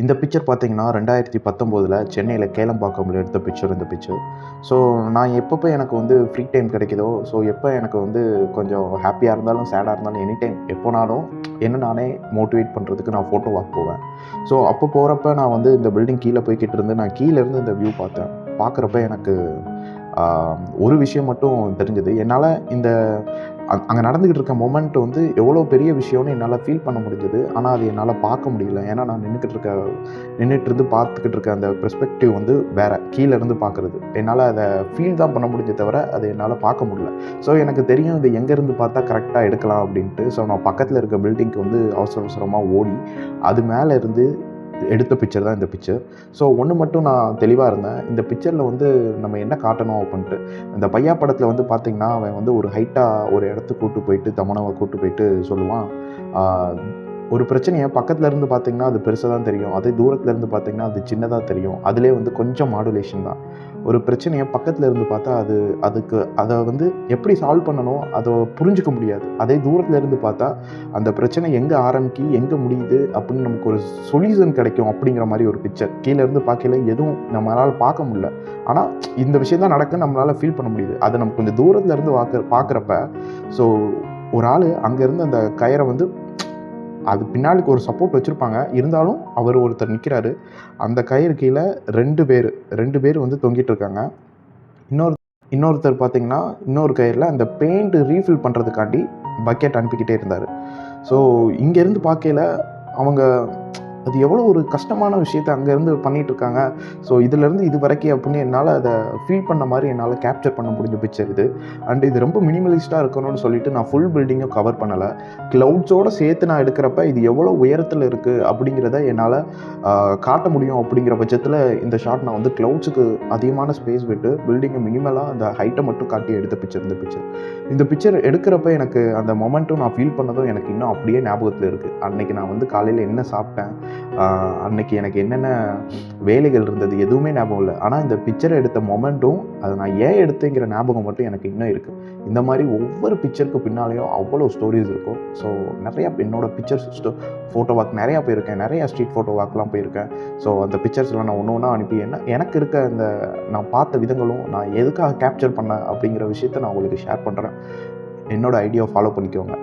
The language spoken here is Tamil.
இந்த பிக்சர் பார்த்தீங்கன்னா 2019 சென்னையில கேளம்பாக்கம்ல எடுத்த பிக்சர் இந்த பிக்சர். ஸோ நான் எப்பப்போ எனக்கு வந்து ஃப்ரீ டைம் கிடைக்குதோ, ஸோ எப்போ எனக்கு வந்து கொஞ்சம் ஹாப்பியாக இருந்தாலும், சேடாக இருந்தாலும் எனி டைம் எப்போனாலும் என்ன நானே மோட்டிவேட் பண்ணுறதுக்கு நான் ஃபோட்டோ வாக் போவேன். ஸோ அப்போ போகிறப்ப நான் வந்து இந்த பில்டிங் கீழே போய்க்கிட்டு இருந்து நான் கீழேருந்து இந்த வியூ பார்த்தேன். பார்க்குறப்ப எனக்கு ஒரு விஷயம் மட்டும் தெரிஞ்சது. என்னால் இந்த அங்கே நடந்துக்கிட்டு இருக்க மொமெண்ட் வந்து எவ்வளோ பெரிய விஷயம்னு என்னால் ஃபீல் பண்ண முடிஞ்சது. ஆனால் அது என்னால் பார்க்க முடியல. ஏன்னா நான் நின்றுட்டு பார்த்துக்கிட்டு இருக்க அந்த பெர்ஸ்பெக்டிவ் வந்து வேறு கீழேருந்து பார்க்குறது. என்னால் அதை ஃபீல் தான் பண்ண முடிஞ்சே தவிர அதை என்னால் பார்க்க முடியல. ஸோ எனக்கு தெரியும் இது எங்கேருந்து பார்த்தா கரெக்டாக எடுக்கலாம் அப்படின்ட்டு. ஸோ நான் பக்கத்தில் இருக்க பில்டிங்க்கு வந்து அவசர அவசரமாக ஓடி அது மேலே இருந்து எடுத்த பிக்சர் தான் இந்த பிக்சர். ஸோ ஒன்று மட்டும் நான் தெளிவாக இருந்தேன். இந்த பிக்சரில் வந்து நம்ம என்ன காட்டணும் அப்படின்ட்டு. இந்த பையா படத்தில் வந்து பார்த்திங்கன்னா அவன் வந்து ஒரு ஹைட்டாக ஒரு இடத்துக்கு கூட்டு போயிட்டு தமனாவை கூட்டு போயிட்டு சொல்லுவான், ஒரு பிரச்சனையை பக்கத்தில் இருந்து பார்த்திங்கன்னா அது பெருசாக தான் தெரியும், அதே தூரத்தில் இருந்து பார்த்திங்கன்னா அது சின்னதாக தெரியும். அதிலே வந்து கொஞ்சம் மாடுலேஷன் தான். ஒரு பிரச்சனையை பக்கத்தில் இருந்து பார்த்தா அதை வந்து எப்படி சால்வ் பண்ணணும் அதை புரிஞ்சிக்க முடியாது. அதே தூரத்தில் இருந்து பார்த்தா அந்த பிரச்சனை எங்கே ஆரம்பிக்கி எங்கே முடியுது அப்படின்னு நமக்கு ஒரு சொல்யூஷன் கிடைக்கும். அப்படிங்கிற மாதிரி ஒரு பிக்சர் கீழே இருந்து பார்க்கல எதுவும் நம்மளால் பார்க்க முடியல. ஆனால் இந்த விஷயம் தான் நடக்குன்னு நம்மளால் ஃபீல் பண்ண முடியுது. அதை நம்ம கொஞ்சம் தூரத்தில் இருந்து பார்க்குறப்ப ஸோ ஒரு ஆள் அங்கேருந்து அந்த கயிறை வந்து அது பின்னாடிக்கு ஒரு சப்போர்ட் வச்சுருப்பாங்க. இருந்தாலும் அவர் ஒருத்தர் நிற்கிறாரு. அந்த கயிறு கீழே 2 பேர் வந்து தொங்கிட்டு இருக்காங்க. இன்னொருத்தர் பார்த்தீங்கன்னா இன்னொரு கயிறில் அந்த பெயிண்ட் ரீஃபில் பண்ணுறதுக்காண்டி பக்கெட் அனுப்பிக்கிட்டே இருந்தார். ஸோ இங்கேருந்து பார்க்கையில் அவங்க அது எவ்வளோ ஒரு கஷ்டமான விஷயத்தை அங்கேருந்து பண்ணிகிட்ருக்காங்க. ஸோ இதிலேருந்து இது வரைக்கும் அப்படின்னு என்னால் அதை ஃபீல் பண்ண மாதிரி என்னால் கேப்சர் பண்ண முடிஞ்ச பிக்சர் இது. அண்ட் இது ரொம்ப மினிமலிஸ்ட்டாக இருக்கணும்னு சொல்லிட்டு நான் ஃபுல் பில்டிங்கும் கவர் பண்ணலை. க்ளவுட்ஸோடு சேர்த்து நான் எடுக்கிறப்ப இது எவ்வளோ உயரத்தில் இருக்குது அப்படிங்கிறத என்னால் காட்ட முடியும். அப்படிங்கிற பட்சத்தில் இந்த ஷாட் நான் வந்து க்ளவுட்ஸுக்கு அதிகமான ஸ்பேஸ் விட்டு பில்டிங்கை மினிமலாக அந்த ஹைட்டை மட்டும் காட்டி எடுத்த பிக்சர் இந்த பிக்சர் எடுக்கிறப்ப எனக்கு அந்த மொமெண்ட்டும் நான் ஃபீல் பண்ணதும் எனக்கு இன்னும் அப்படியே ஞாபகத்தில் இருக்குது. அன்றைக்கி நான் வந்து காலையில் என்ன சாப்பிட்டேன், அன்னைக்கு எனக்கு என்னென்ன வேலைகள் இருந்தது எதுவுமே ஞாபகம் இல்லை. ஆனால் இந்த பிக்சரை எடுத்த மொமெண்ட்டும் அதை நான் ஏன் எடுத்தேங்கிற ஞாபகம் மட்டும் எனக்கு இன்னும் இருக்குது. இந்த மாதிரி ஒவ்வொரு பிக்சருக்கு பின்னாலேயும் அவ்வளோ ஸ்டோரிஸ் இருக்கும். ஸோ நிறையா என்னோடய பிக்சர்ஸ் ஃபோட்டோ வாக் நிறையா போயிருக்கேன், நிறையா ஸ்ட்ரீட் ஃபோட்டோ வாக்லாம் போயிருக்கேன். ஸோ அந்த பிக்சர்ஸ்லாம் நான் ஒன்று ஒன்றா அனுப்பி எனக்கு இருக்க அந்த நான் பார்த்த விதங்களும் நான் எதுக்காக கேப்சர் பண்ணேன் அப்படிங்கிற விஷயத்த நான் உங்களுக்கு ஷேர் பண்ணுறேன். என்னோடய ஐடியாவை ஃபாலோ பண்ணிக்கோங்க.